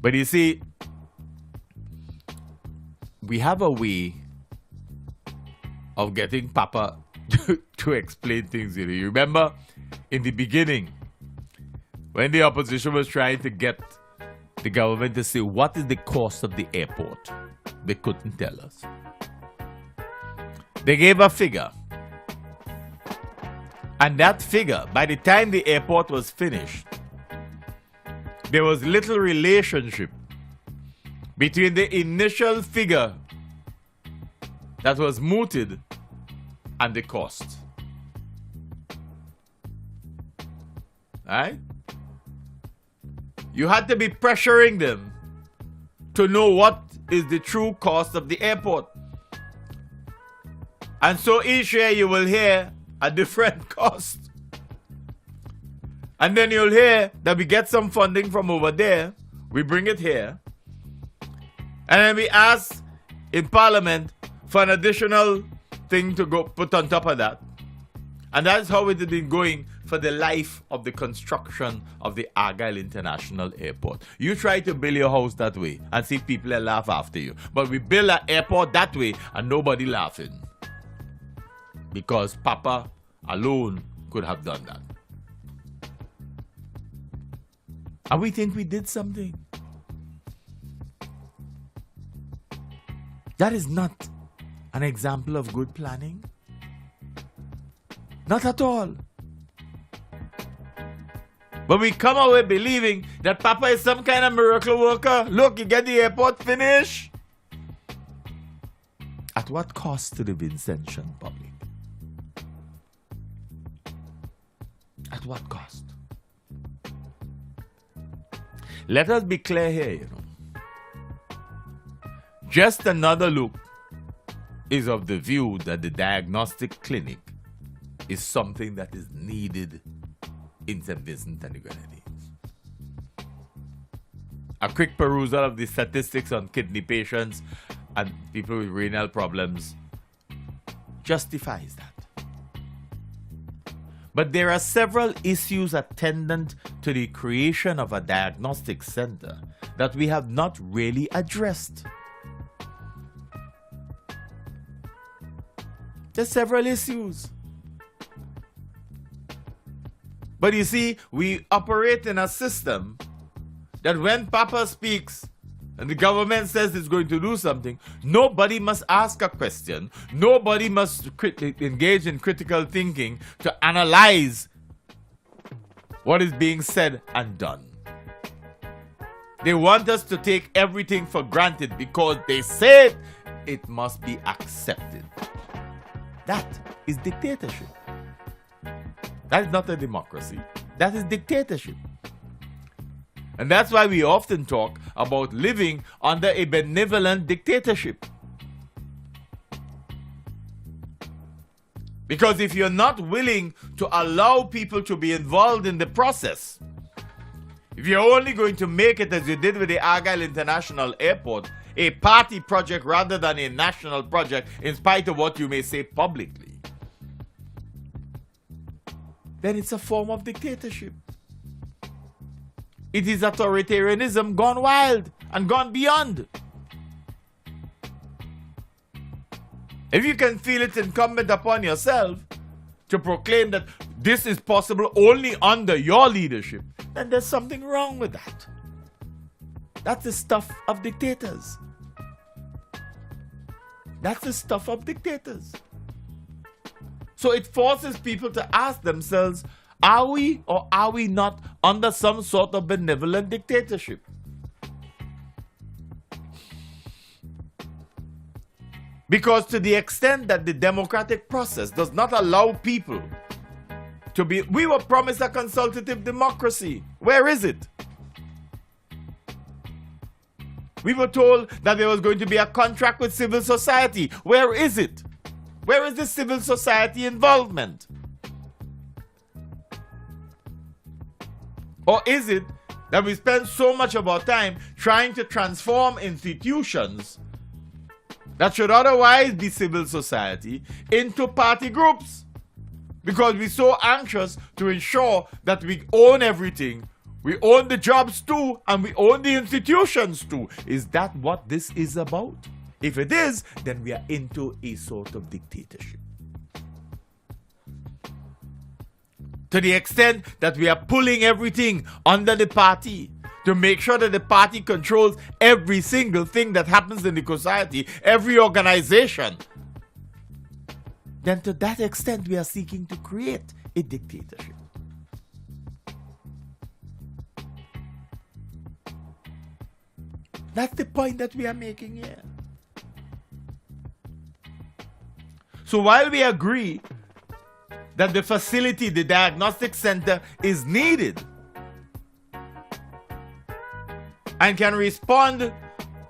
But you see, we have a way of getting Papa to explain things. You remember in the beginning, when the opposition was trying to get the government to say, what is the cost of the airport? They couldn't tell us. They gave a figure. And that figure, by the time the airport was finished, there was little relationship between the initial figure that was mooted and the cost. Right? You had to be pressuring them to know what is the true cost of the airport. And so each year you will hear a different cost. And then you'll hear that we get some funding from over there, we bring it here, and then we ask in Parliament for an additional thing to go put on top of that. And that's how it has been going for the life of the construction of the Argyle International Airport. You try to build your house that way and see people that laugh after you. But we build an airport that way and nobody laughing. Because Papa alone could have done that. And we think we did something. That is not an example of good planning. Not at all. But we come away believing that Papa is some kind of miracle worker. Look, you get the airport finished. At what cost to the Vincentian public? At what cost? Let us be clear here, Just another look is of the view that the diagnostic clinic is something that is needed in St. Vincent and the Grenadines. A quick perusal of the statistics on kidney patients and people with renal problems justifies that. But there are several issues attendant to the creation of a diagnostic center that we have not really addressed. There's several issues. But you see, we operate in a system that when Papa speaks and the government says it's going to do something, nobody must ask a question. Nobody must engage in critical thinking to analyze what is being said and done. They want us to take everything for granted because they said it must be accepted. That is dictatorship. That is not a democracy. That is dictatorship. And that's why we often talk about living under a benevolent dictatorship. Because if you're not willing to allow people to be involved in the process, if you're only going to make it as you did with the Argyle International Airport, a party project rather than a national project, in spite of what you may say publicly, then it's a form of dictatorship. It is authoritarianism gone wild and gone beyond. If you can feel it incumbent upon yourself to proclaim that this is possible only under your leadership, then there's something wrong with that. That's the stuff of dictators. That's the stuff of dictators. So it forces people to ask themselves, are we or are we not under some sort of benevolent dictatorship? Because to the extent that the democratic process does not allow people to be, we were promised a consultative democracy. Where is it? We were told that there was going to be a contract with civil society. Where is it? Where is the civil society involvement? Or is it that we spend so much of our time trying to transform institutions that should otherwise be civil society into party groups? Because we're so anxious to ensure that we own everything We own the jobs too, and we own the institutions too. Is that what this is about? If it is, then we are into a sort of dictatorship. To the extent that we are pulling everything under the party to make sure that the party controls every single thing that happens in the society, every organization, then to that extent we are seeking to create a dictatorship. That's the point that we are making here. So while we agree that the facility, the diagnostic center, is needed and can respond,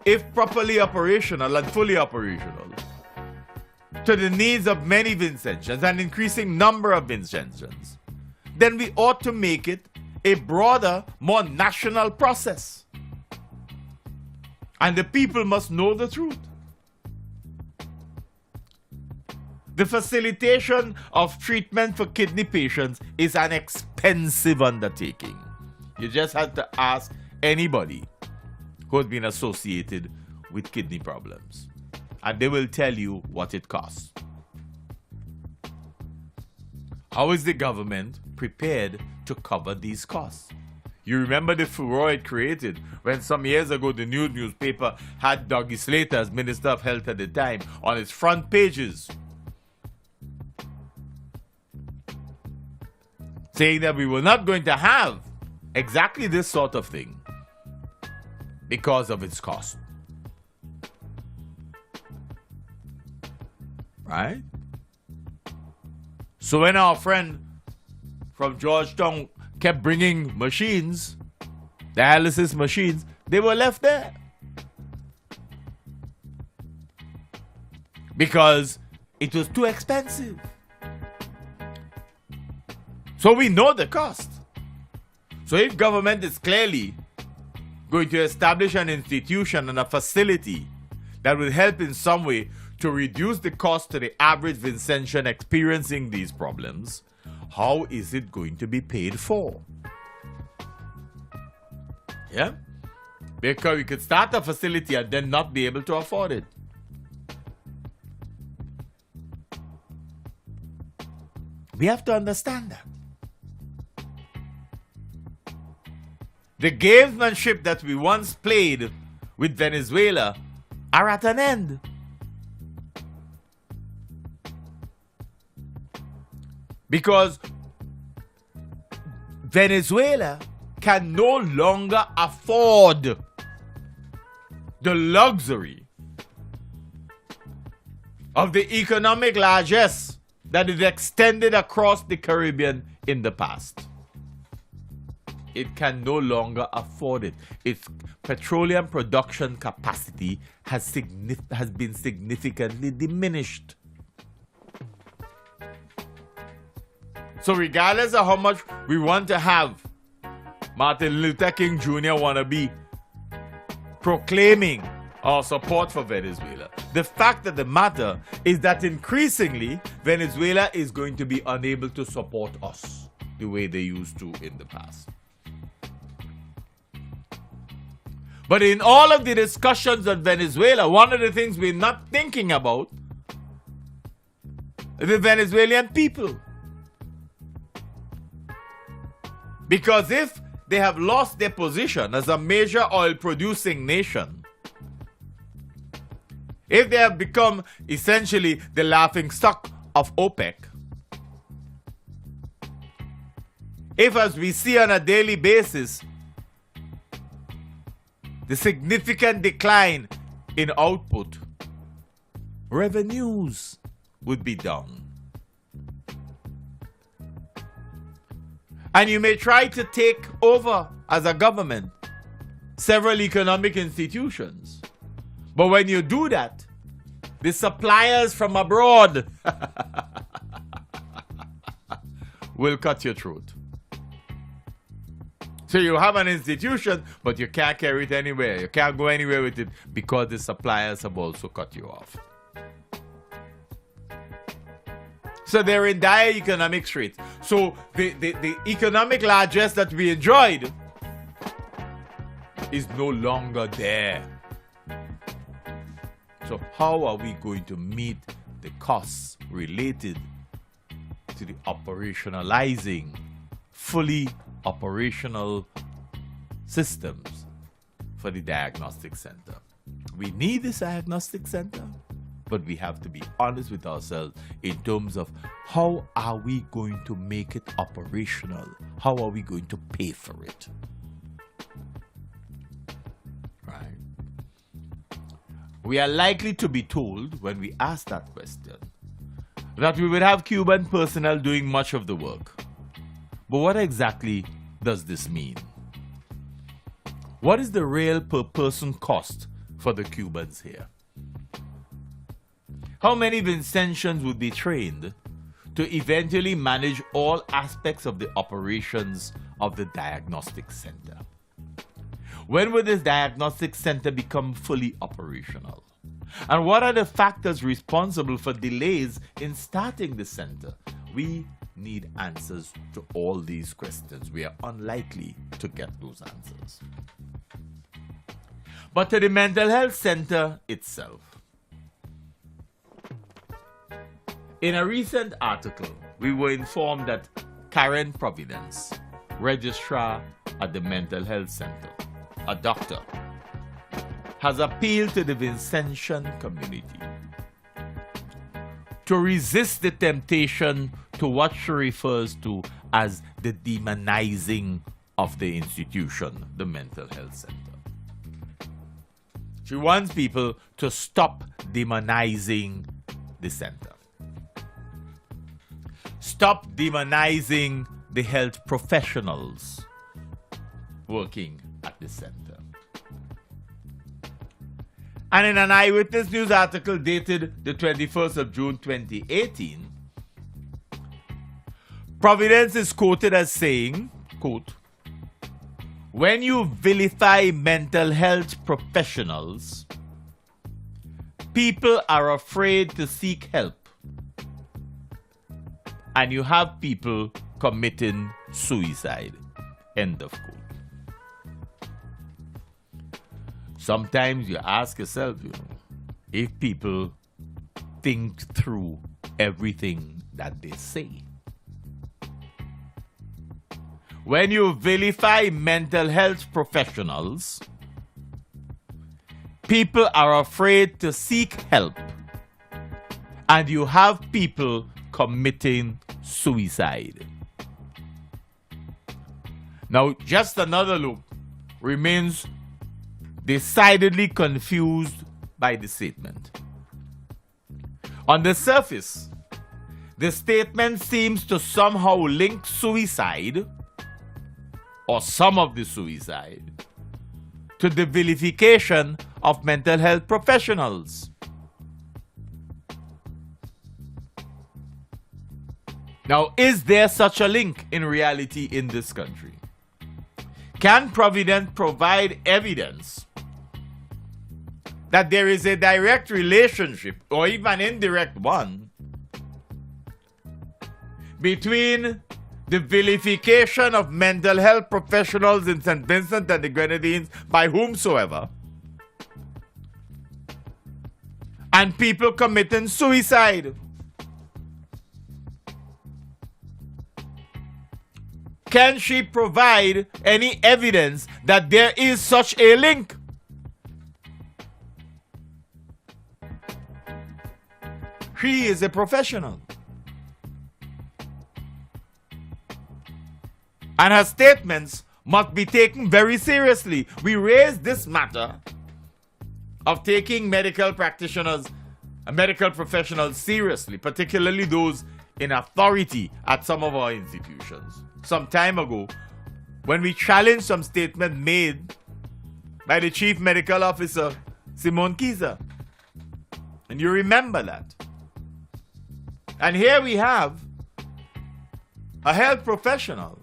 if properly operational and fully operational, to the needs of many Vincentians, an increasing number of Vincentians, then we ought to make it a broader, more national process. And the people must know the truth. The facilitation of treatment for kidney patients is an expensive undertaking. You just have to ask anybody who has been associated with kidney problems, and they will tell you what it costs. How is the government prepared to cover these costs? You remember the furor it created when some years ago the newspaper had Dougie Slater, as Minister of Health at the time, on its front pages, saying that we were not going to have exactly this sort of thing because of its cost. Right? So when our friend from Georgetown kept bringing machines, dialysis machines, they were left there. Because it was too expensive. So we know the cost. So if government is clearly going to establish an institution and a facility that will help in some way to reduce the cost to the average Vincentian experiencing these problems, how is it going to be paid for? Yeah? Because we could start a facility and then not be able to afford it. We have to understand that. The gamesmanship that we once played with Venezuela are at an end. Because Venezuela can no longer afford the luxury of the economic largesse that is extended across the Caribbean in the past. It can no longer afford it. Its petroleum production capacity has been significantly diminished. So regardless of how much we want to have Martin Luther King Jr. wannabe proclaiming our support for Venezuela, the fact of the matter is that increasingly Venezuela is going to be unable to support us the way they used to in the past. But in all of the discussions on Venezuela, one of the things we're not thinking about is the Venezuelan people. Because if they have lost their position as a major oil-producing nation, if they have become essentially the laughingstock of OPEC, if, as we see on a daily basis, the significant decline in output, revenues would be down. And you may try to take over as a government several economic institutions. But when you do that, the suppliers from abroad will cut your throat. So you have an institution, but you can't carry it anywhere. You can't go anywhere with it because the suppliers have also cut you off. So they're in dire economic straits. So the economic largesse that we enjoyed is no longer there. So how are we going to meet the costs related to the operationalizing fully operational systems for the diagnostic center? We need this diagnostic center, but we have to be honest with ourselves in terms of how are we going to make it operational? How are we going to pay for it? Right? We are likely to be told when we ask that question that we would have Cuban personnel doing much of the work. But what exactly does this mean? What is the real per person cost for the Cubans here? How many Vincentians would be trained to eventually manage all aspects of the operations of the diagnostic center? When will this diagnostic center become fully operational? And what are the factors responsible for delays in starting the center? We need answers to all these questions. We are unlikely to get those answers. But to the mental health center itself. In a recent article, we were informed that Karen Providence, registrar at the mental health center, a doctor, has appealed to the Vincentian community to resist the temptation to what she refers to as the demonizing of the institution, the mental health center. She wants people to stop demonizing the center. Stop demonizing the health professionals working at the center. And in an Eyewitness News article dated the 21st of June 2018, Providence is quoted as saying, quote, "When you vilify mental health professionals, people are afraid to seek help. And you have people committing suicide." End of quote. Sometimes you ask yourself, if people think through everything that they say. When you vilify mental health professionals, people are afraid to seek help, and you have people committing suicide. Now, just another look remains decidedly confused by the statement. On the surface, the statement seems to somehow link suicide, or some of the suicide, to the vilification of mental health professionals. Now, is there such a link in reality in this country? Can Providence provide evidence that there is a direct relationship, or even an indirect one, between the vilification of mental health professionals in St. Vincent and the Grenadines by whomsoever, and people committing suicide? Can she provide any evidence that there is such a link? She is a professional. And her statements must be taken very seriously. We raised this matter of taking medical practitioners and medical professionals seriously, particularly those in authority at some of our institutions, some time ago, when we challenged some statement made by the Chief Medical Officer, Simone Kiza. And you remember that. And here we have a health professional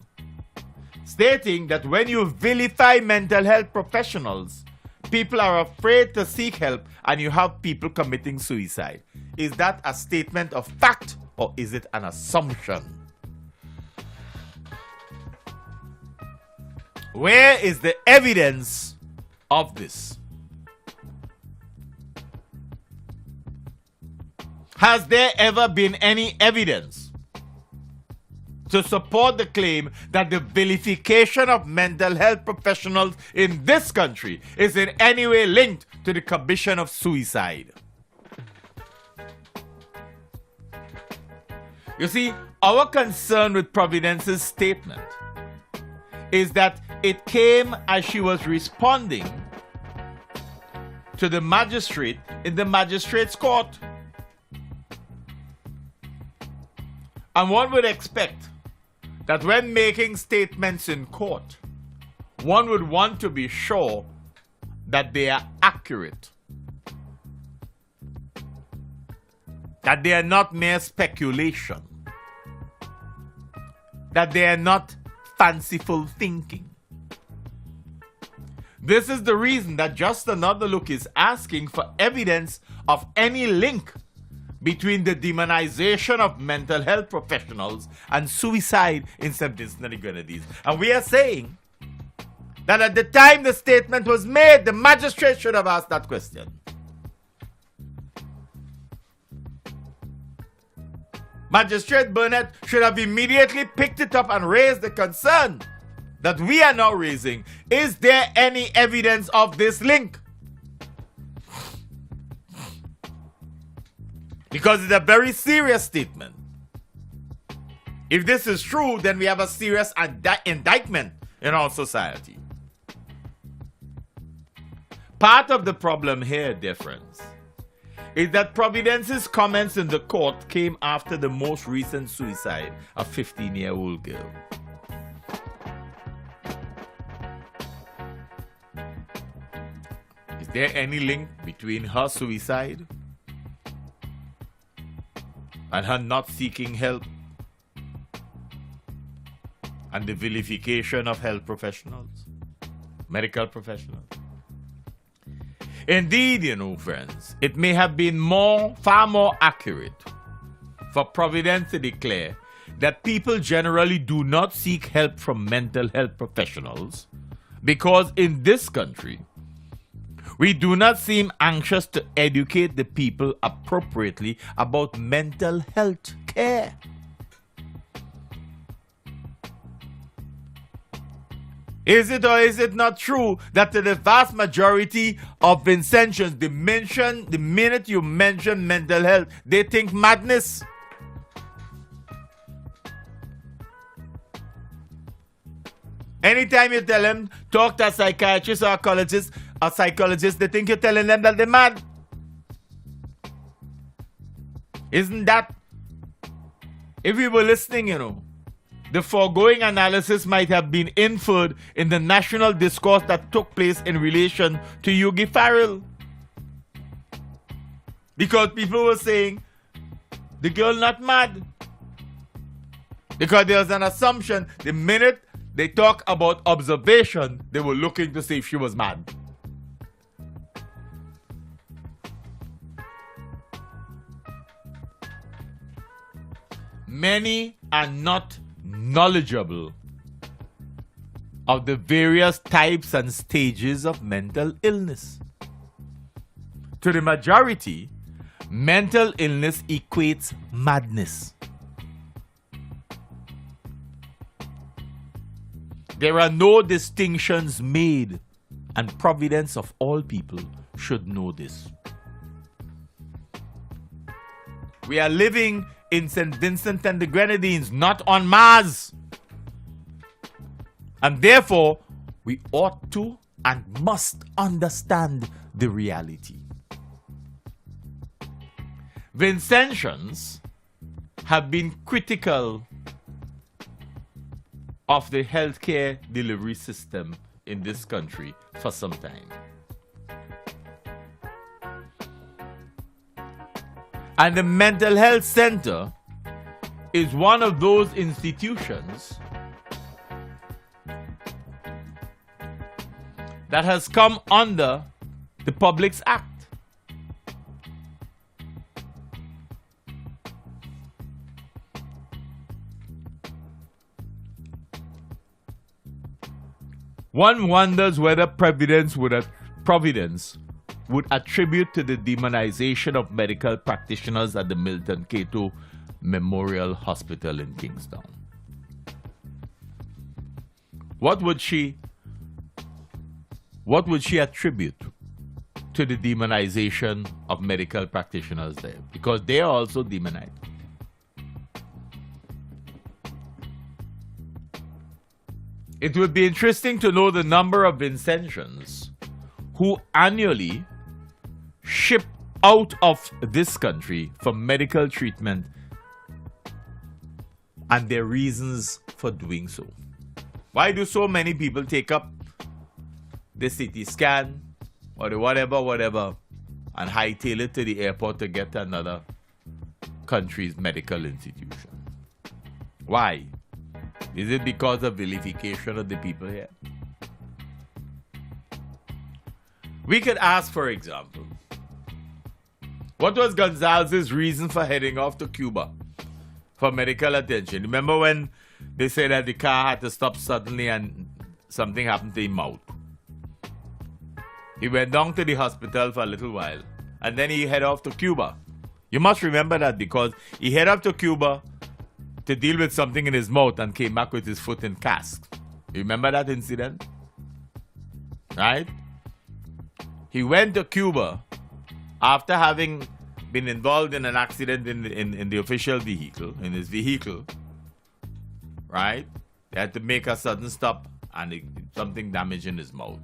stating that when you vilify mental health professionals, people are afraid to seek help, and you have people committing suicide. Is that a statement of fact, or is it an assumption? Where is the evidence of this. Has there ever been any evidence to support the claim that the vilification of mental health professionals in this country is in any way linked to the commission of suicide? You see, our concern with Providence's statement is that it came as she was responding to the magistrate in the magistrate's court. And one would expect that when making statements in court, one would want to be sure that they are accurate, that they are not mere speculation, that they are not fanciful thinking. This is the reason that Just Another Look is asking for evidence of any link between the demonization of mental health professionals and suicide in St. Vincent and the Grenadines. And we are saying that at the time the statement was made, the magistrate should have asked that question. Magistrate Burnett should have immediately picked it up and raised the concern that we are now raising. Is there any evidence of this link? Because it's a very serious statement. If this is true, then we have a serious indictment in our society. Part of the problem here, dear friends, is that Providence's comments in the court came after the most recent suicide of a 15-year-old girl. Is there any link between her suicide and her not seeking help and the vilification of health professionals, medical professionals? Indeed, you know, friends, it may have been far more accurate for Providence to declare that people generally do not seek help from mental health professionals because in this country, we do not seem anxious to educate the people appropriately about mental health care. Is it or is it not true that to the vast majority of Vincentians, the minute you mention mental health, they think madness? Anytime you tell them, talk to a psychiatrist or a psychologist, they think you're telling them that they're mad. Isn't that? If we were listening, you know, the foregoing analysis might have been inferred in the national discourse that took place in relation to Yogi Farrell. Because people were saying, the girl not mad. Because there was an assumption, the minute they talk about observation, they were looking to see if she was mad. Many are not knowledgeable of the various types and stages of mental illness. To the majority, mental illness equates madness. There are no distinctions made, and Providence of all people should know this. We are living in St. Vincent and the Grenadines, not on Mars. And therefore, we ought to and must understand the reality. Vincentians have been critical of the healthcare delivery system in this country for some time. And the Mental Health Center is one of those institutions that has come under the Publics Act. One wonders whether Providence would have Providence would attribute to the demonization of medical practitioners at the Milton Cato Memorial Hospital in Kingstown? What would she attribute to the demonization of medical practitioners there? Because they are also demonized. It would be interesting to know the number of Vincentians who annually ship out of this country for medical treatment and their reasons for doing so. Why do so many people take up the CT scan or the whatever and hightail it to the airport to get to another country's medical institution? Why? Is it because of vilification of the people here? We could ask, for example, what was Gonzalez's reason for heading off to Cuba for medical attention? Remember when they said that the car had to stop suddenly and something happened to his mouth? He went down to the hospital for a little while and then he head off to Cuba. You must remember that because he head up to Cuba to deal with something in his mouth and came back with his foot in cast. You remember that incident? Right? He went to Cuba after having been involved in an accident in the official vehicle, in his vehicle, right? They had to make a sudden stop and something damaged in his mouth.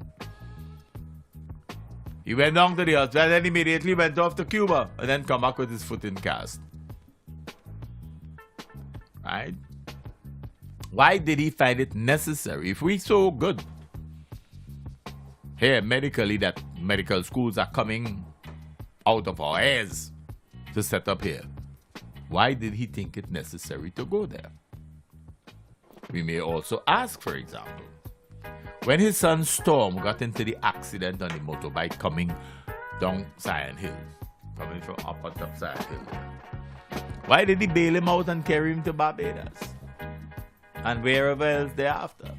He went down to the hospital and then immediately went off to Cuba and then come back with his foot in cast. Right? Why did he find it necessary, if we're so good here medically, that medical schools are coming out of our ears to set up here? Why did he think it necessary to go there? We may also ask, for example, when his son Storm got into the accident on the motorbike coming down Zion Hill, coming from up on top Zion Hill, why did he bail him out and carry him to Barbados and wherever else thereafter?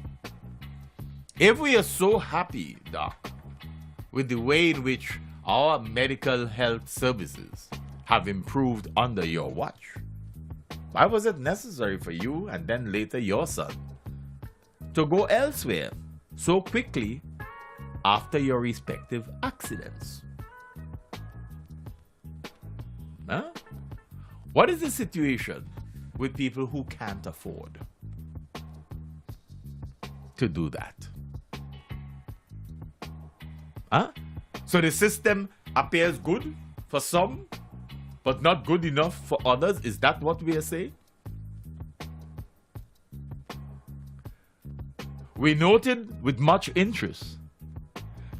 If we are so happy, Doc, with the way in which our medical health services have improved under your watch, why was it necessary for you and then later your son to go elsewhere so quickly after your respective accidents? Huh? What is the situation with people who can't afford to do that? Huh? So the system appears good for some, but not good enough for others? Is that what we are saying? We noted with much interest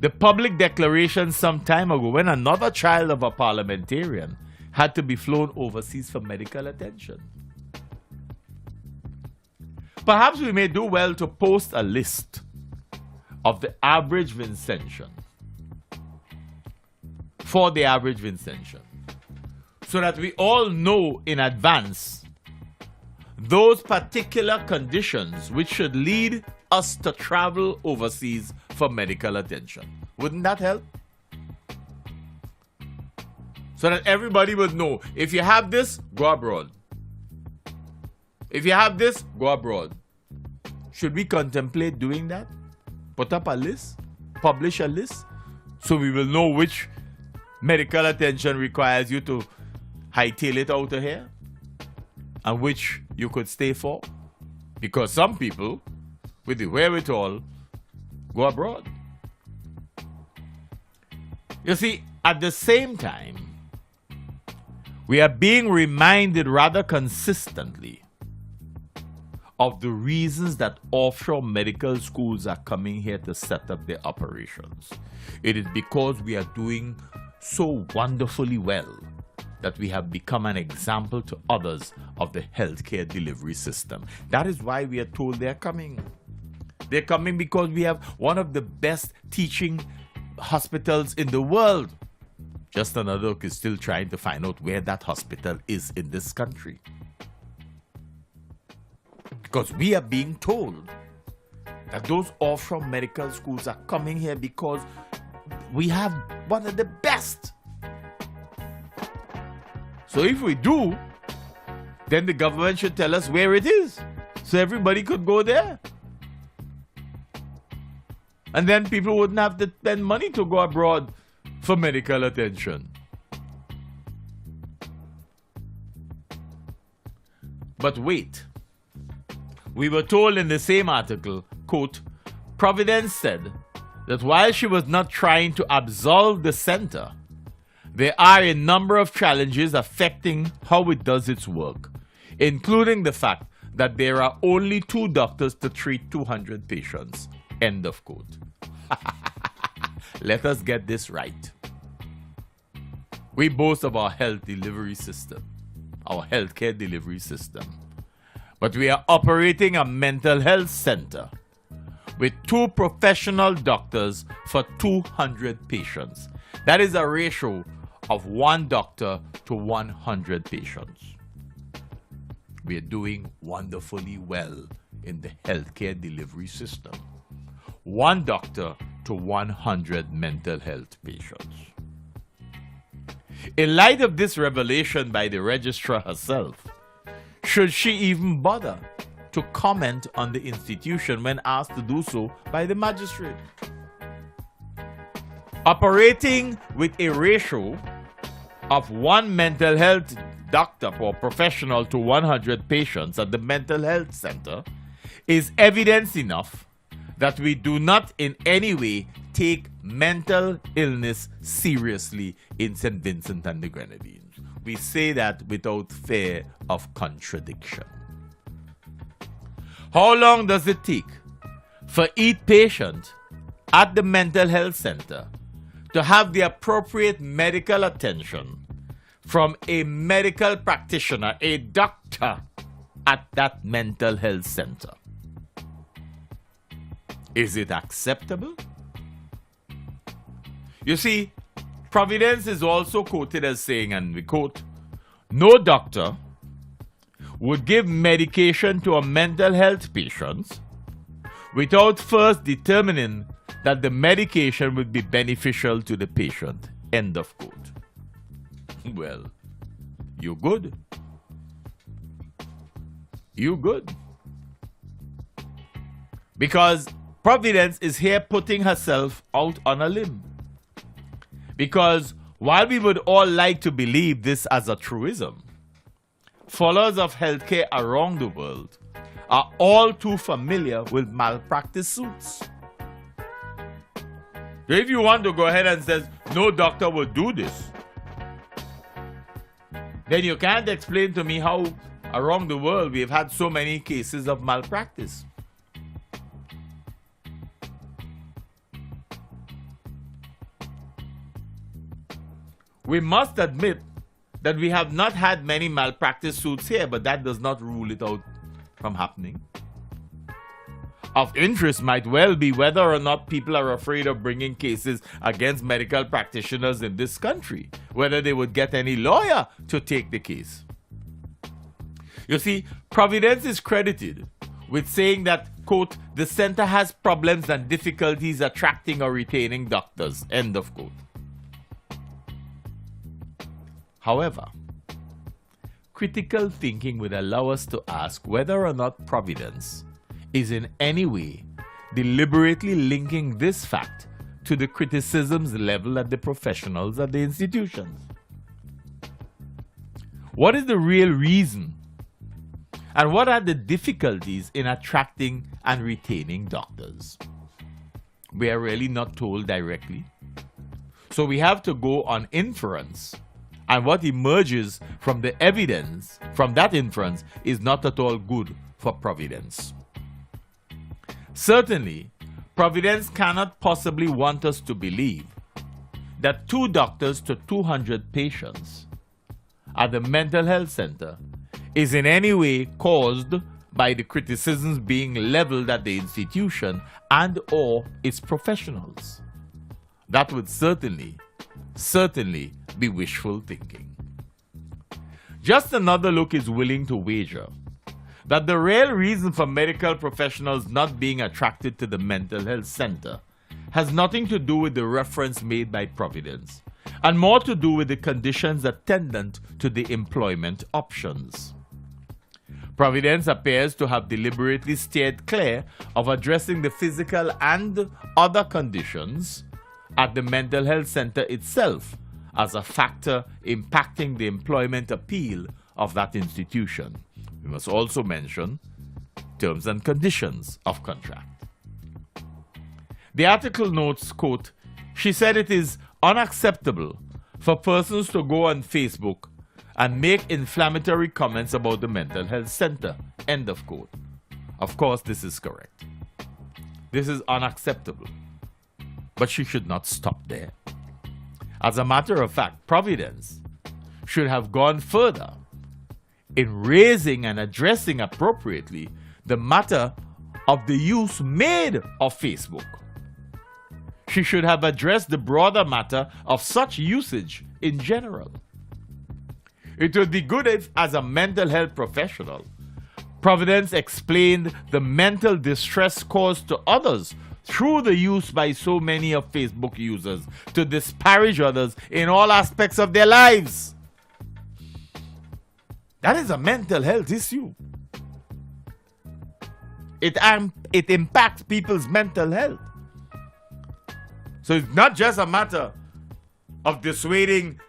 the public declaration some time ago when another child of a parliamentarian had to be flown overseas for medical attention. Perhaps we may do well to post a list of the average Vincentian for the average Vincentian, so that we all know in advance those particular conditions which should lead us to travel overseas for medical attention. Wouldn't that help? So that everybody would know, if you have this, go abroad. If you have this, go abroad. Should we contemplate doing that? Put up a list, publish a list, so we will know which medical attention requires you to hightail it out of here and which you could stay for. Because some people with the wherewithal go abroad. You see, at the same time, we are being reminded rather consistently of the reasons that offshore medical schools are coming here to set up their operations. It is because we are doing so wonderfully well that we have become an example to others of the healthcare delivery system. That is why we are told they're coming. They're coming because we have one of the best teaching hospitals in the world. Just another look is still trying to find out where that hospital is in this country. Because we are being told that those offshore medical schools are coming here because we have one of the best. So if we do, then the government should tell us where it is, so everybody could go there. And then people wouldn't have to spend money to go abroad for medical attention. But wait. We were told in the same article, quote, Providence said that while she was not trying to absolve the center, there are a number of challenges affecting how it does its work, including the fact that there are only 2 doctors to treat 200 patients. End of quote. Let us get this right. We boast of our health delivery system, our healthcare delivery system. But we are operating a mental health center with 2 professional doctors for 200 patients. That is a ratio of 1 doctor to 100 patients. We are doing wonderfully well in the healthcare delivery system. 1 doctor to 100 mental health patients. In light of this revelation by the registrar herself, should she even bother to comment on the institution when asked to do so by the magistrate? Operating with a ratio of 1 mental health doctor or professional to 100 patients at the mental health center is evidence enough that we do not in any way take mental illness seriously in St. Vincent and the Grenadines. We say that without fear of contradiction. How long does it take for each patient at the mental health center to have the appropriate medical attention from a medical practitioner, a doctor at that mental health center? Is it acceptable? You see, Providence is also quoted as saying, and we quote, no doctor would give medication to a mental health patient without first determining that the medication would be beneficial to the patient. End of quote. Well, you good. You good. Because Providence is here putting herself out on a limb. Because while we would all like to believe this as a truism, followers of healthcare around the world are all too familiar with malpractice suits. If you want to go ahead and say, no doctor will do this, then you can't explain to me how around the world we've had so many cases of malpractice. We must admit that we have not had many malpractice suits here, but that does not rule it out from happening. Of interest might well be whether or not people are afraid of bringing cases against medical practitioners in this country, whether they would get any lawyer to take the case. You see, Providence is credited with saying that, quote, the center has problems and difficulties attracting or retaining doctors, end of quote. However, critical thinking would allow us to ask whether or not Providence is in any way deliberately linking this fact to the criticisms leveled at the professionals at the institutions. What is the real reason? And what are the difficulties in attracting and retaining doctors? We are really not told directly. So we have to go on inference. And what emerges from the evidence from that inference is not at all good for Providence. Certainly, Providence cannot possibly want us to believe that 2 doctors to 200 patients at the mental health center is in any way caused by the criticisms being leveled at the institution and or its professionals. That would certainly be wishful thinking. Just Another Look is willing to wager that the real reason for medical professionals not being attracted to the mental health center has nothing to do with the reference made by Providence, and more to do with the conditions attendant to the employment options. Providence appears to have deliberately steered clear of addressing the physical and other conditions at the mental health center itself as a factor impacting the employment appeal of that institution. We must also mention terms and conditions of contract. The article notes, quote, "She said it is unacceptable for persons to go on Facebook and make inflammatory comments about the mental health center," end of quote. Of course, this is correct. This is unacceptable. But she should not stop there. As a matter of fact, Providence should have gone further in raising and addressing appropriately the matter of the use made of Facebook. She should have addressed the broader matter of such usage in general. It would be good if, as a mental health professional, Providence explained the mental distress caused to others through the use by so many of Facebook users to disparage others in all aspects of their lives. That is a mental health issue. It impacts people's mental health. So it's not just a matter of dissuading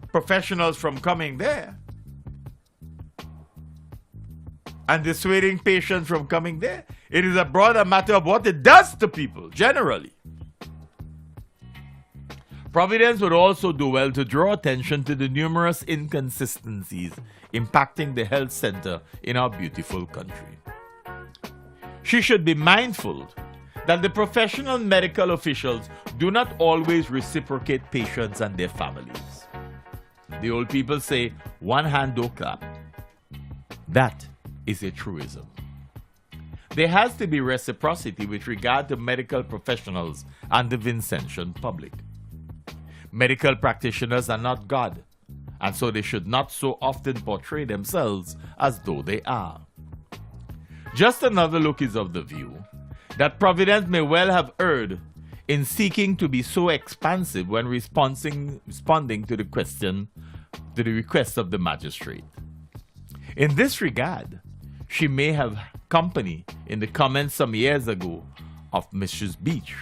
professionals from coming there and dissuading patients from coming there. It is a broader matter of what it does to people generally. Providence would also do well to draw attention to the numerous inconsistencies impacting the health center in our beautiful country. She should be mindful that the professional medical officials do not always reciprocate patients and their families. The old people say, "One hand don't clap." That is a truism. There has to be reciprocity with regard to medical professionals and the Vincentian public. Medical practitioners are not God, and so they should not so often portray themselves as though they are. Just another look is of the view that Providence may well have erred in seeking to be so expansive when responding to the request of the magistrate. In this regard, she may have company in the comments some years ago of Mrs. Beach,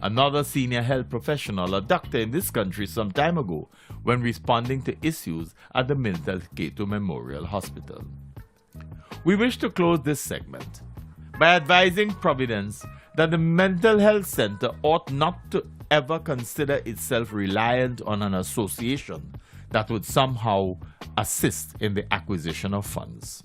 another senior health professional, a doctor in this country some time ago, when responding to issues at the Milton Cato Memorial Hospital. We wish to close this segment by advising Providence that the mental health center ought not to ever consider itself reliant on an association that would somehow assist in the acquisition of funds.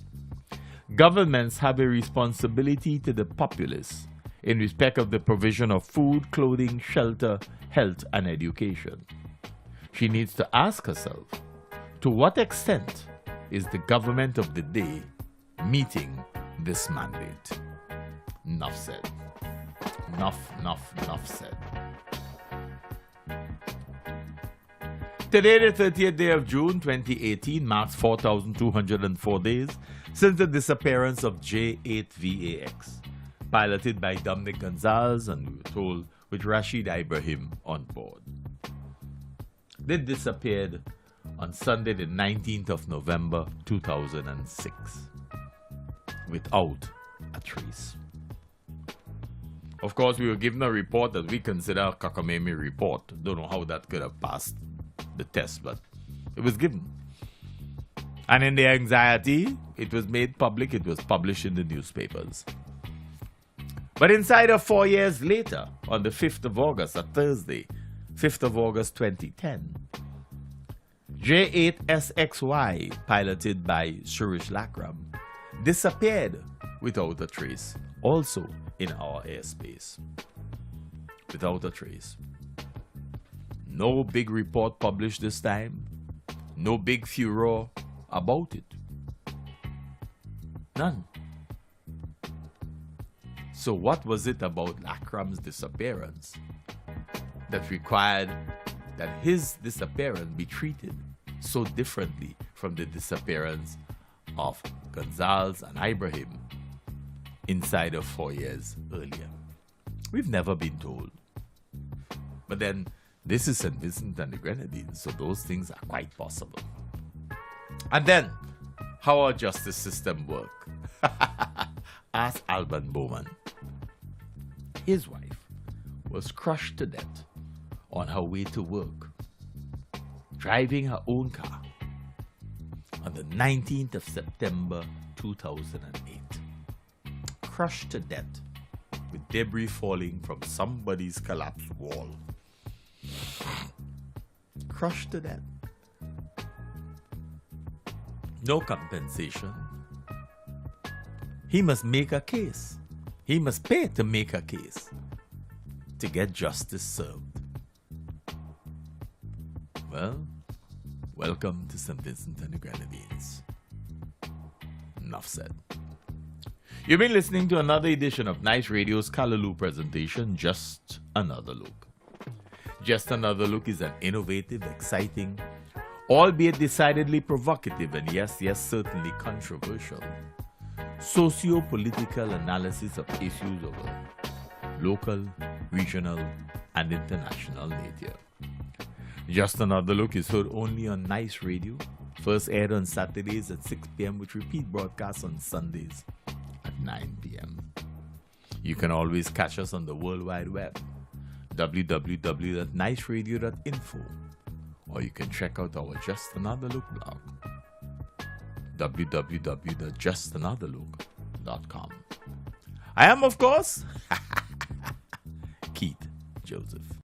Governments have a responsibility to the populace in respect of the provision of food, clothing, shelter, health, and education. She needs to ask herself, to what extent is the government of the day meeting this mandate? Enough said. Enough said. Today, the 30th day of June 2018, marks 4,204 days since the disappearance of J8VAX, piloted by Dominic Gonzalez and, we were told, with Rashid Ibrahim on board. They disappeared on Sunday, the 19th of November 2006, without a trace. Of course, we were given a report that we consider a cockamamie report. Don't know how that could have passed the test, but it was given. And in the anxiety, it was made public, it was published in the newspapers. But inside of 4 years later, on the 5th of August, a Thursday, 5th of August 2010, J8SXY, piloted by Suresh Lakram, disappeared without a trace, also in our airspace. Without a trace. No big report published this time. No big furor about it. None. So what was it about Lakram's disappearance that required that his disappearance be treated so differently from the disappearance of Gonzalez and Ibrahim inside of 4 years earlier? We've never been told. But then, this is St. Vincent and the Grenadines, so those things are quite possible. And then, how our justice system work? Ask Alban Bowman. His wife was crushed to death on her way to work, driving her own car on the 19th of September 2008. Crushed to death with debris falling from somebody's collapsed wall. Crushed to death. No compensation. He must make a case. He must pay to make a case to get justice served. Well, welcome to St. Vincent and the Grenadines. Enough said. You've been listening to another edition of Nice Radio's Callaloo presentation, Just Another Look. Just Another Look is an innovative, exciting, albeit decidedly provocative and yes, certainly controversial, socio-political analysis of issues of a local, regional, and international nature. Just Another Look is heard only on Nice Radio, first aired on Saturdays at 6 p.m. with repeat broadcasts on Sundays at 9 p.m. You can always catch us on the World Wide Web, www.niceradio.info, or you can check out our Just Another Look blog, www.justanotherlook.com. I am, of course, Keith Joseph.